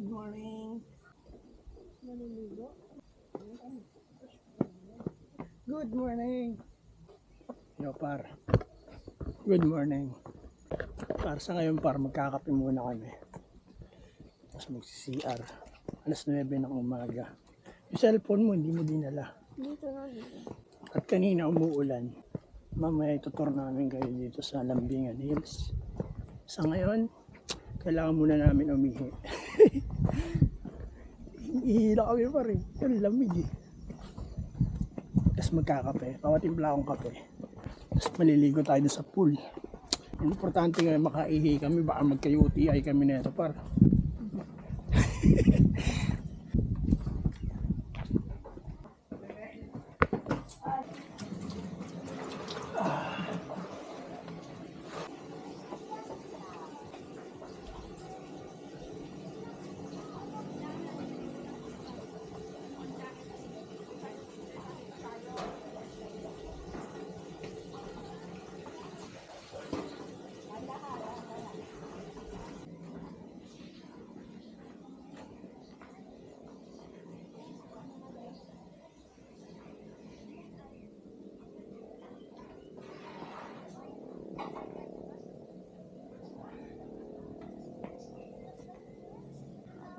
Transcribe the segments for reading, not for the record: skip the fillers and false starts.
Good morning. Good morning. Yo par. Good morning. Par sa ngayon par magkakape muna kami. Tapos magsi-CR. Alas 9 ng umaga. Yung cellphone mo hindi mo dinala. Dito na At kanina umuulan. Mamaya itutur namin kayo dito sa Lambingan Hills. Sa ngayon, kailangan muna namin umihi. Ihila kami pa rin. Yung lamig eh. Tapos magkakape. Pawatimpla akong kape. Tapos maliligo tayo sa pool. Ang importante nga makaihi kami. Baka magka-UTI kami na ito par.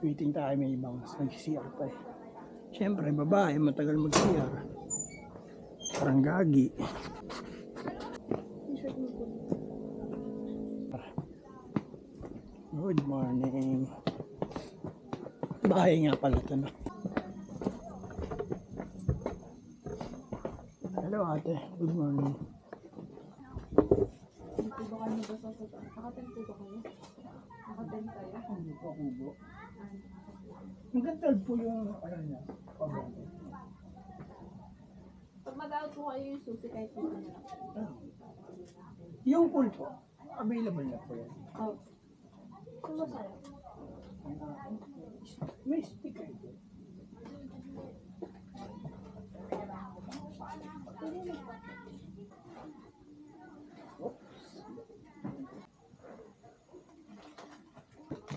Waiting tayo, may ibang nag-CR pa eh. Siyempre, babae, matagal mag-CR. Parang gagi. Good morning. Bahay nga pala ito, no? Hello ate, good morning. Dito ba kayo nabasa sa nakatento ba kayo? Nakatento kayo? Hindi po kubo. Ang ganda po yung ano niya. Pag mag-out po kayo yung susi kahit po na lang. Yung pool po, available na po yan. Oh. Ano sa'yo? May sticker ito.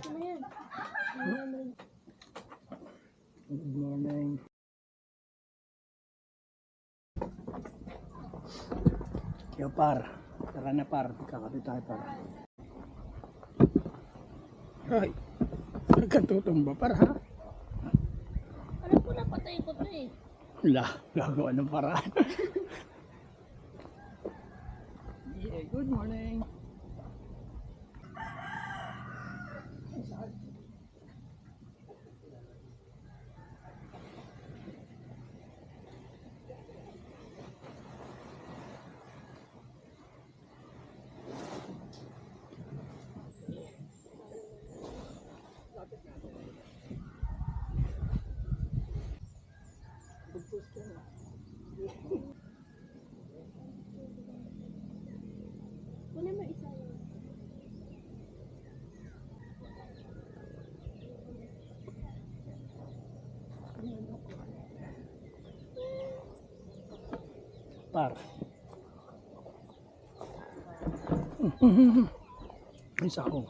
Ano yan? Good morning. Yo par, tara na par, kakapit tayo par. Ay, nagkatutumba par ha? Alam ko na patay ko to eh. Wala, gagawa ng paraan. Yeah, good morning. Wala mo isa yun. Par. May sako.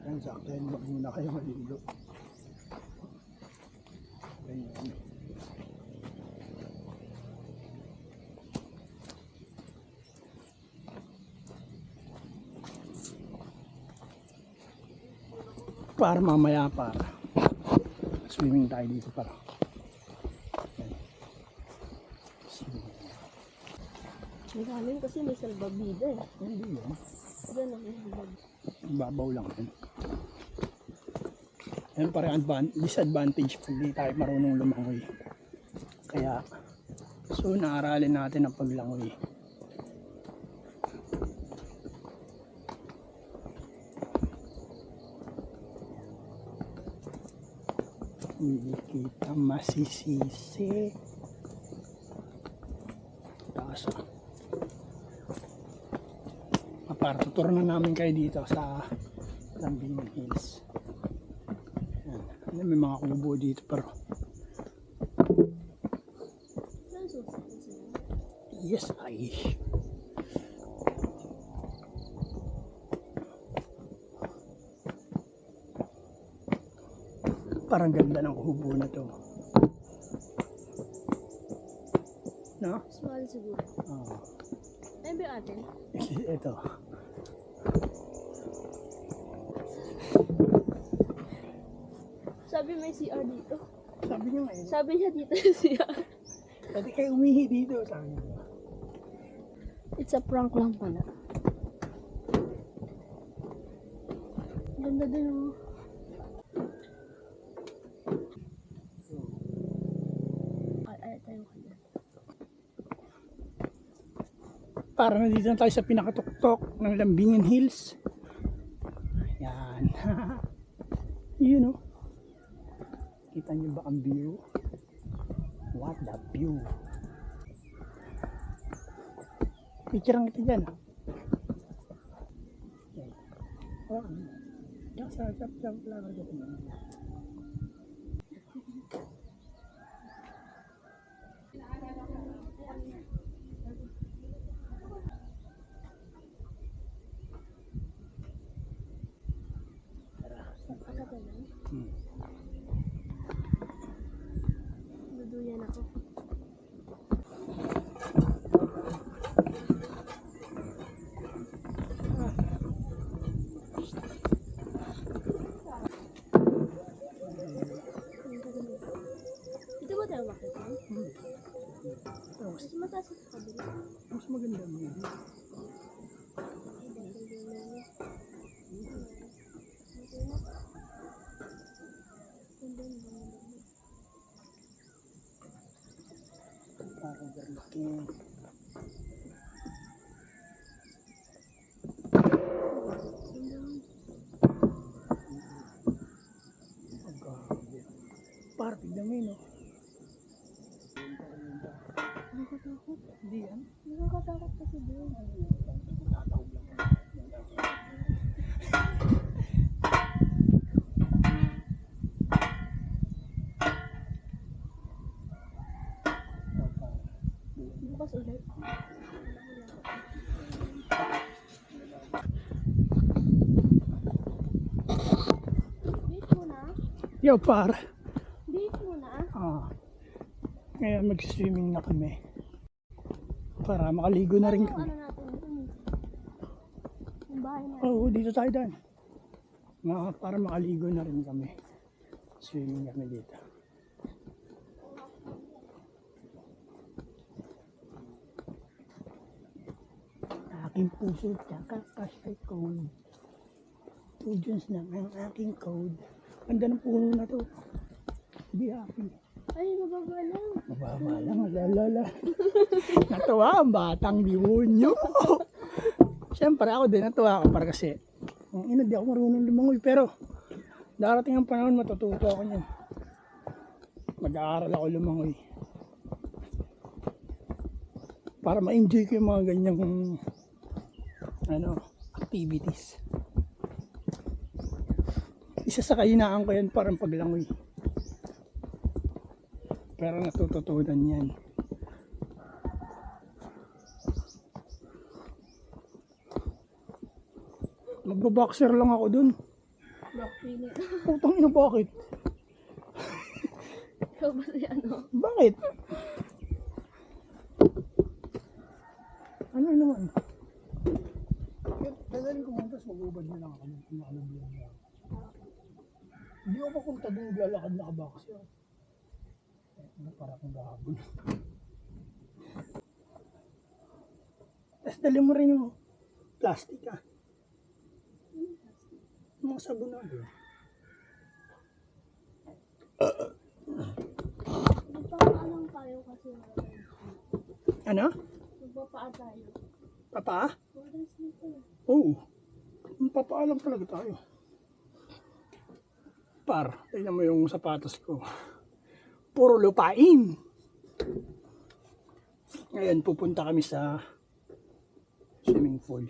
Yan sakto yan, wag muna kayo malilo. Ayan. Para mamaya para swimming tayo dito para. May kanin kasi may salbabida eh. Hindi yun. Diyan ang ibig. Babaw lang yun. Yan parang disadvantage pag di tayo marunong lumangoy. Kaya so naaralin natin ang paglangoy. Hindi kita masisisi. Taas ah. Para tuturo na namin kayo dito sa Lambingan Hills. Yan. May mga kubo dito pero Yes, ay. Parang ganda ng kubo na to. No? Small siguro. Oh. Ayun ba yung atin? Ito. Sabi may CR dito. Sabi niya ngayon. Sabi niya dito yung CR. Pwede kayo umihi dito. Sabi niya. It's a prank lang pala. Ganda din oh. Ay, tayo ka dyan. Parang nandito na tayo sa pinakatuktok ng Lambingan Hills. Yan. Yun o. Kita niyo ba ang view? What the view? Picture ang kita dyan. Okay. Oh, yan sa flower ko. Duduyan ako. Dito ba tayo makita? Tapos, Mas mataas sa kabila. mas maganda mo yun. Parang garlikin. Parang tignan mo yun, no? Nakakatakot. Hindi yan. Nakakatakot kasi doon. Tatawag lang. Bukas ulit. Date muna. Yo, par. Date muna. Ngayon mag-swimming na kami. Para makaligo na rin Ano kami. natin dun? Yung bahay natin. Oo, dito tayo dan. Para makaligo na rin kami. Swimming kami dito. Aking puso tsaka cash code. 2 Jones lang ang aking code. Ganda ng puno na to. Be happy. Ay, mababa lang. Mababa lang, lalala. Natuwa ang batang demonyo. Siyempre ako din natuwa ako para kasi ang ina, di ako marunong lumangoy pero darating ang panahon matututo ako niyan. Mag-aaral ako lumangoy. Para ma-enjoy ko yung mga ganyang activities. Isa sa kahinaan ko yan parang paglangoy. Pero natututunan yan. Magbaboxer lang ako dun. Block feeling. Putang ina, bakit? Ikaw ba si ano? Bakit? Ano naman? Tagalin ko muna, tapos mag-ubad na lang ako. Nakalabyan lang. Hindi ako papunta doon naglalakad nakaboxer. Para akong gahabol. Tapos dali mo rin yung plastic mga sabon na doon. Magpapaalang tayo kasi Ano? magpapaa tayo. Papa? Walang slipper. Oo. Papaalam talaga tayo. Tignan mo yung sapatos ko. Puro lupain. Ngayon pupunta kami sa swimming pool.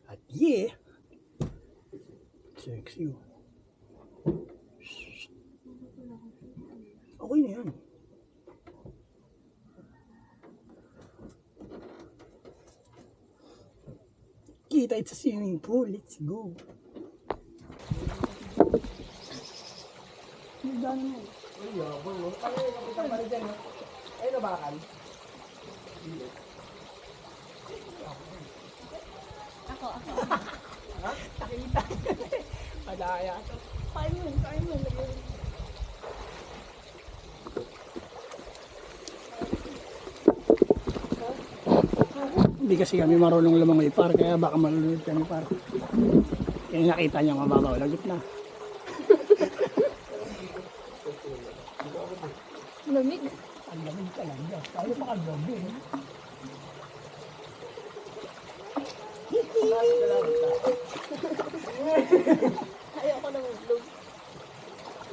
At yeah, sexy. Kita, it's a swimming pool. Let's go. Ay, yabang mo. Ano yung kapitan pa rin dyan, no? Ay, nabakal. Ako. Ha? Nakita. Madaya. Kain mo. Hindi kasi kami marunong lumangoy par, kaya baka malulunod kami par. Kaya nakita niyo ang mababaw, lagot na. Lamig. Ang lamig talaga. Tayo pa kagabi. Ayoko na mag-vlog.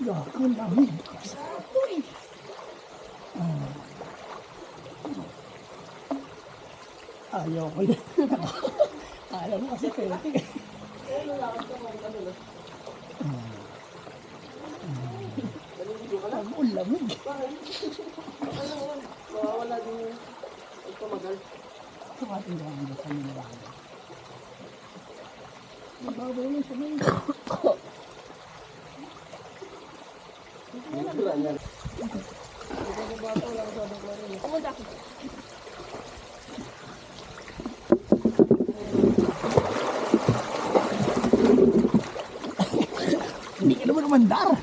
Gako, lamig. Sapoy. Ayaw ko yun. Alam mo kasi pwede. Ang lamig. Mawawala din yung pagpamagal. Ito ating gawin sa nilawang. Mababaw lang sa mga. Pumunta ako. Hindi ka naman umandar.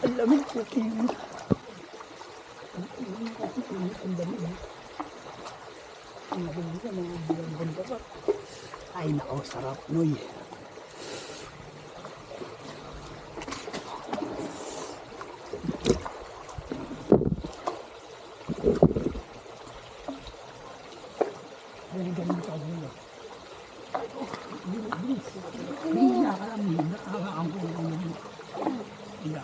Ang lamig po kayo. Ang lamig. Ang lamig ka mga bulan pa pa. Ay nako, sarap noy. Ay, ganun ka muna. Hina ka lang, hina. Ang puno mo. Hina.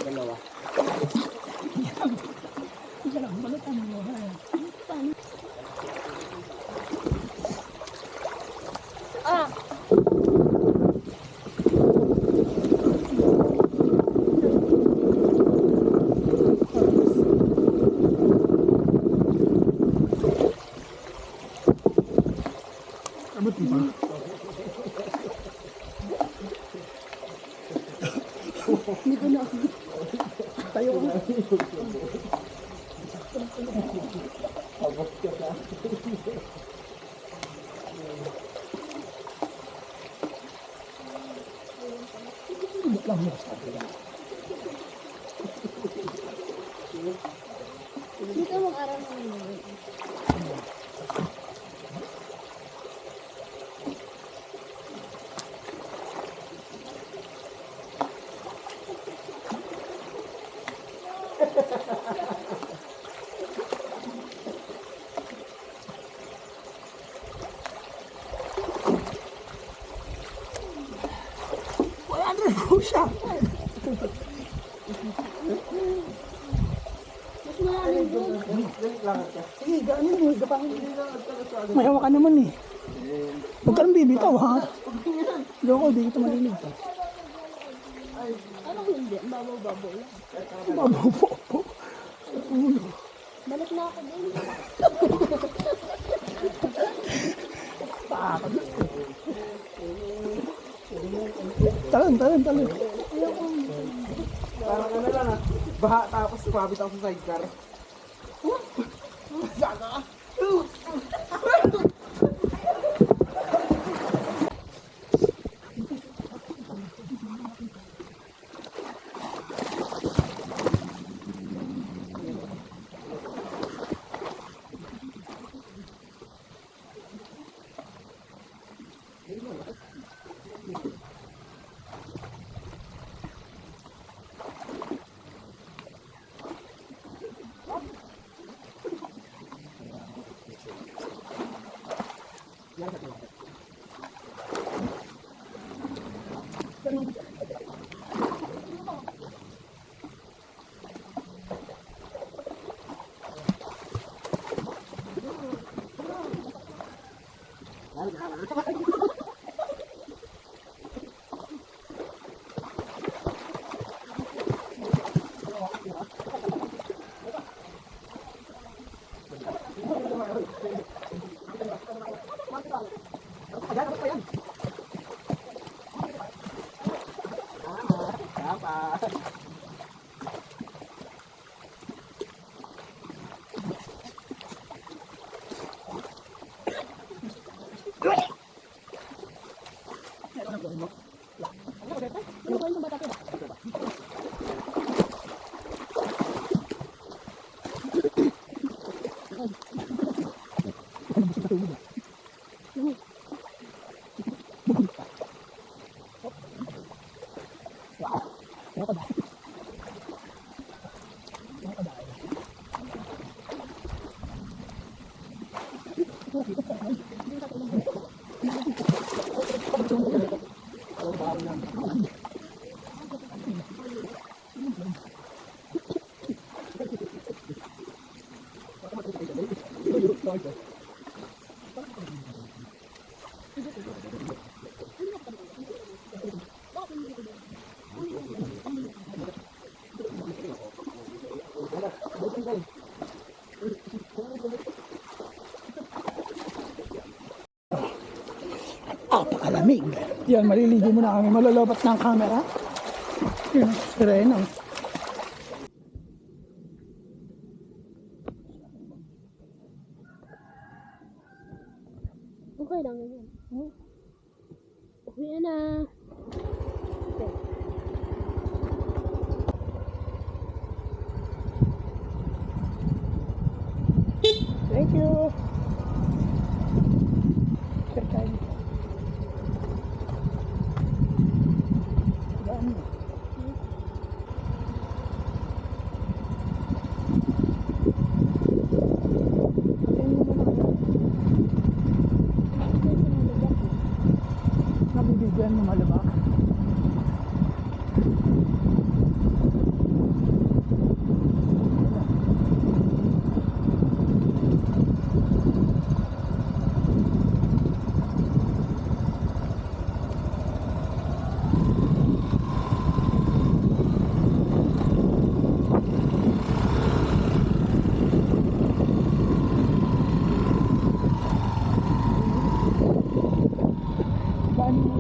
Dalawa. Hindi lang, balatan mo. Ah! Abot mo pa? Hindi ko na. Tayo ko. Abot ka na. Hindi lang mo sa atin. Dito mag-aral ng mga. Wala na po siya. Mas maraming vlog. Galit lang ka. Sige, gaanin mo. Gapangin. May hawa ka naman eh. Huwag ka nang bibitaw ha. Loko, di kita malinig. Ano kung hindi? Ang babaw-babaw lang. Mabubo po. Ulo. Balik na ako din. Pakakad. Talon. Parang ano lang ah. Baha tapos sumabit ako sa sidecar. Saka ka. Ano ba yung bata ko? Apakalamig. Yan, maliligo muna kami. Malalobat ng camera. Yun, sireno. Okay lang yan. Okay na. Thank you. Sir, kain. Yan. Nabibigyan mo malabak. Dami mo.